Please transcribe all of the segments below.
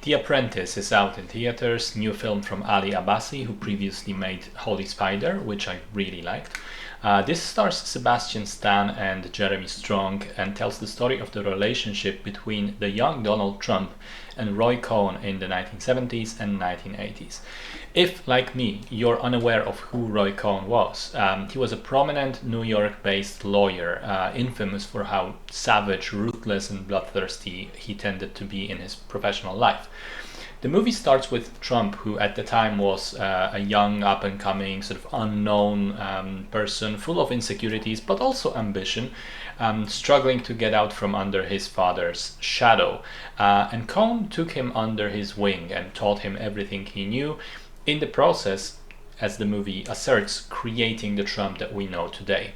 The Apprentice is out in theaters, new film from Ali Abbasi, who previously made Holy Spider, which I really liked. This stars Sebastian Stan and Jeremy Strong and tells the story of the relationship between the young Donald Trump and Roy Cohn in the 1970s and 1980s. If, like me, you're unaware of who Roy Cohn was, he was a prominent New York-based lawyer, infamous for how savage, ruthless, and bloodthirsty he tended to be in his professional life. The movie starts with Trump, who at the time was a young, up-and-coming, sort of unknown person, full of insecurities, but also ambition, struggling to get out from under his father's shadow. And Cohn took him under his wing and taught him everything he knew, in the process, as the movie asserts, creating the Trump that we know today.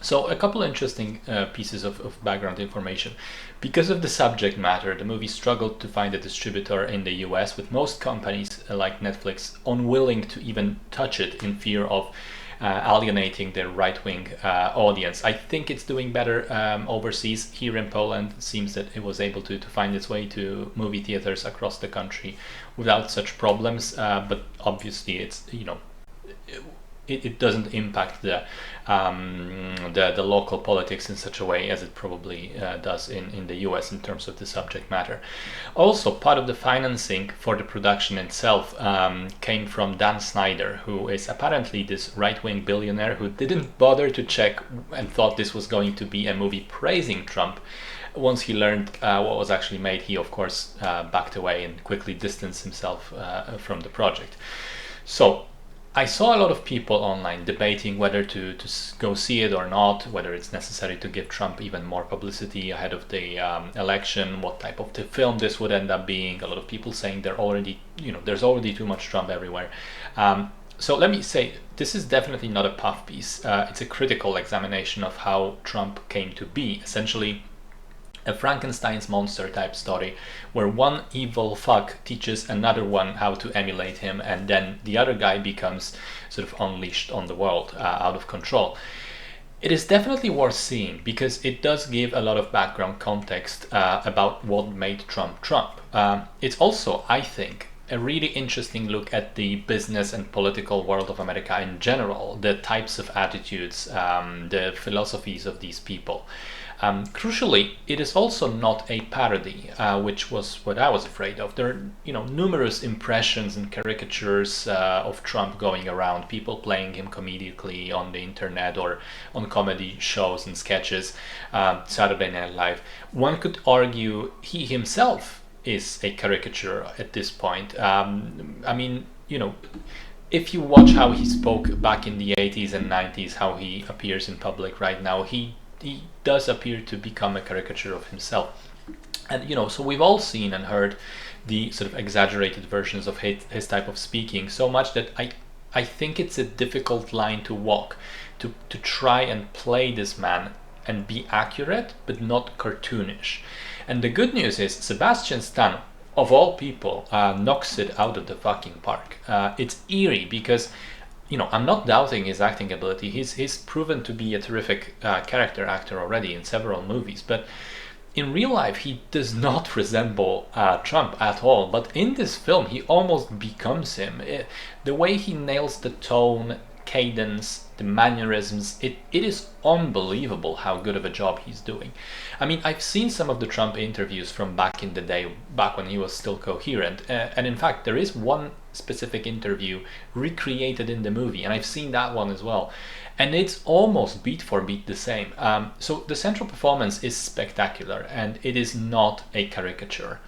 So a couple interesting pieces of background information. Because of the subject matter, the movie struggled to find a distributor in the US, with most companies like Netflix unwilling to even touch it in fear of alienating their right-wing audience. I think it's doing better overseas. Here in Poland, it seems that it was able to find its way to movie theaters across the country without such problems, but obviously it's, it doesn't impact the local politics in such a way as it probably does in the US in terms of the subject matter. Also, part of the financing for the production itself came from Dan Snyder, who is apparently this right-wing billionaire who didn't bother to check and thought this was going to be a movie praising Trump. Once he learned what was actually made, he of course backed away and quickly distanced himself from the project. So I saw a lot of people online debating whether to go see it or not, whether it's necessary to give Trump even more publicity ahead of the election, what type of the film this would end up being. A lot of people saying there's already too much Trump everywhere. So let me say, this is definitely not a puff piece. It's a critical examination of how Trump came to be. Essentially, a Frankenstein's monster type story where one evil fuck teaches another one how to emulate him, and then the other guy becomes sort of unleashed on the world, out of control. It is definitely worth seeing because it does give a lot of background context about what made Trump Trump. It's also, I think, a really interesting look at the business and political world of America in general, the types of attitudes, the philosophies of these people. Crucially, it is also not a parody, which was what I was afraid of. There are, numerous impressions and caricatures of Trump going around, people playing him comedically on the internet or on comedy shows and sketches, Saturday Night Live. One could argue he himself is a caricature at this point. If you watch how he spoke back in the 80s and 90s, how he appears in public right now, he does appear to become a caricature of himself. And so we've all seen and heard the sort of exaggerated versions of his type of speaking, so much that I think it's a difficult line to walk, to try and play this man and be accurate but not cartoonish. And the good news is Sebastian Stan, of all people, knocks it out of the fucking park. It's eerie because I'm not doubting his acting ability. He's proven to be a terrific character actor already in several movies, but in real life he does not resemble Trump at all. But in this film he almost becomes him. The way he nails the tone, cadence, the mannerisms, it is unbelievable how good of a job he's doing. I mean, I've seen some of the Trump interviews from back in the day, back when he was still coherent, and in fact there is one specific interview recreated in the movie, and I've seen that one as well, and it's almost beat for beat the same. So the central performance is spectacular, and it is not a caricature.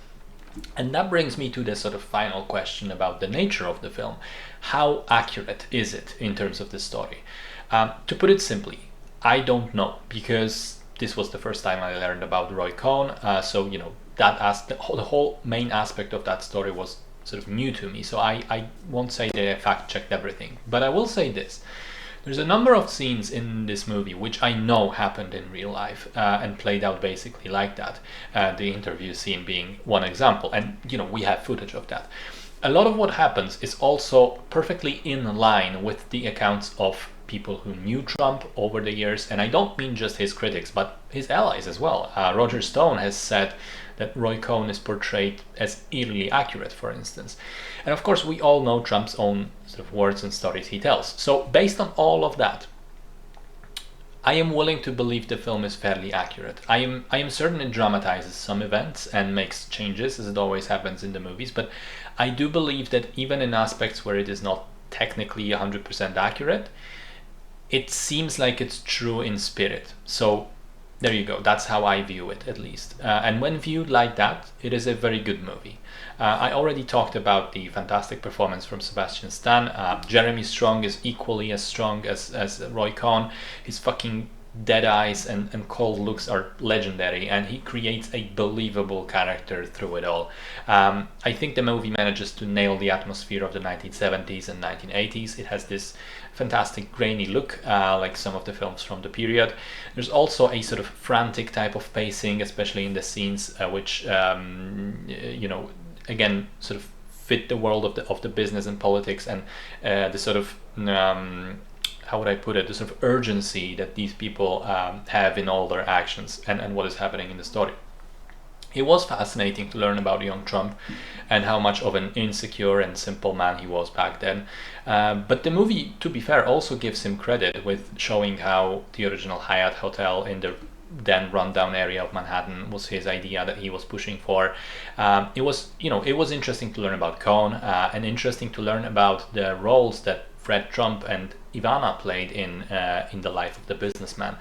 And that brings me to the sort of final question about the nature of the film. How accurate is it in terms of the story? To put it simply, I don't know, because this was the first time I learned about Roy Cohn. So the whole main aspect of that story was sort of new to me. So I won't say that I fact checked everything, but I will say this. There's a number of scenes in this movie which I know happened in real life and played out basically like that. The interview scene being one example, and we have footage of that. A lot of what happens is also perfectly in line with the accounts of people who knew Trump over the years, and I don't mean just his critics, but his allies as well. Roger Stone has said that Roy Cohn is portrayed as eerily accurate, for instance. And of course, we all know Trump's own sort of words and stories he tells. So based on all of that, I am willing to believe the film is fairly accurate. I am certain it dramatizes some events and makes changes, as it always happens in the movies, but I do believe that even in aspects where it is not technically 100% accurate, it seems like it's true in spirit. So there you go. That's how I view it, at least. And when viewed like that, it is a very good movie. I already talked about the fantastic performance from Sebastian Stan. Jeremy Strong is equally as strong as Roy Cohn. His fucking dead eyes and cold looks are legendary, and he creates a believable character through it all. I think the movie manages to nail the atmosphere of the 1970s and 1980s. It has this fantastic grainy look, like some of the films from the period. There's also a sort of frantic type of pacing, especially in the scenes which again sort of fit the world of the business and politics, and the sort of how would I put it, the sort of urgency that these people have in all their actions and what is happening in the story. It was fascinating to learn about young Trump and how much of an insecure and simple man he was back then. But the movie, to be fair, also gives him credit with showing how the original Hyatt Hotel in the then rundown area of Manhattan was his idea that he was pushing for. It was interesting to learn about Cohn, and interesting to learn about the roles that Fred Trump and Ivana played in the life of the businessman.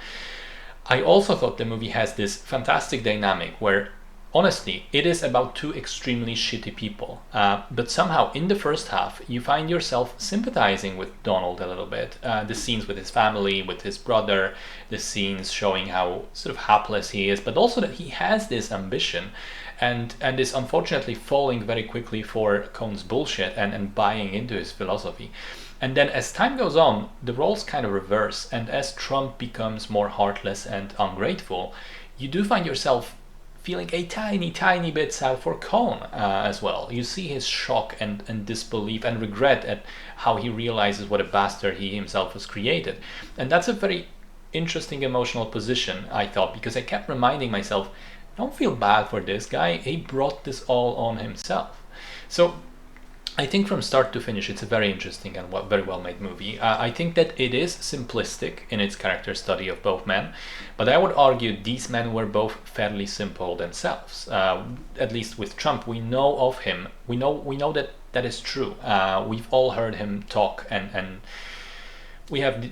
I also thought the movie has this fantastic dynamic where, honestly, it is about two extremely shitty people. But somehow, in the first half, you find yourself sympathizing with Donald a little bit. The scenes with his family, with his brother, the scenes showing how sort of hapless he is, but also that he has this ambition and is unfortunately falling very quickly for Cohn's bullshit and buying into his philosophy. And then as time goes on, the roles kind of reverse, and as Trump becomes more heartless and ungrateful, you do find yourself feeling a tiny bit sad for Cohn as well. You see his shock and disbelief and regret at how he realizes what a bastard he himself has created. And that's a very interesting emotional position, I thought, because I kept reminding myself, don't feel bad for this guy, he brought this all on himself. So I think from start to finish, it's a very interesting and very well made movie. I think that it is simplistic in its character study of both men, but I would argue these men were both fairly simple themselves. At least with Trump, we know of him. We know that that is true. We've all heard him talk, and we have.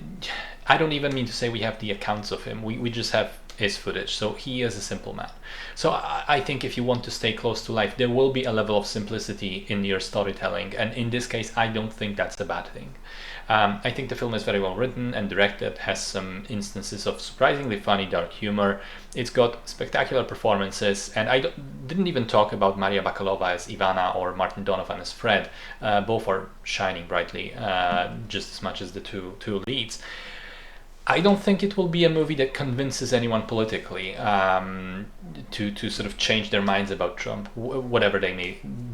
I don't even mean to say we have the accounts of him. We just have his footage. So he is a simple man. So I think if you want to stay close to life, there will be a level of simplicity in your storytelling, and in this case I don't think that's a bad thing. I think the film is very well written and directed, has some instances of surprisingly funny dark humor. It's got spectacular performances, and I didn't even talk about Maria Bakalova as Ivana or Martin Donovan as Fred. Both are shining brightly, just as much as the two leads. I don't think it will be a movie that convinces anyone politically to sort of change their minds about Trump, whatever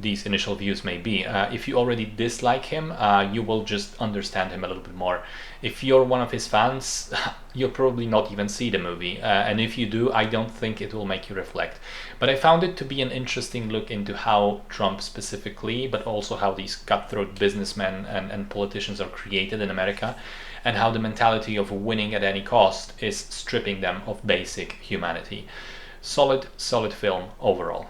these initial views may be. If you already dislike him, you will just understand him a little bit more. If you're one of his fans, you'll probably not even see the movie. And if you do, I don't think it will make you reflect. But I found it to be an interesting look into how Trump specifically, but also how these cutthroat businessmen and politicians are created in America, and how the mentality of winning at any cost is stripping them of basic humanity. Solid film overall.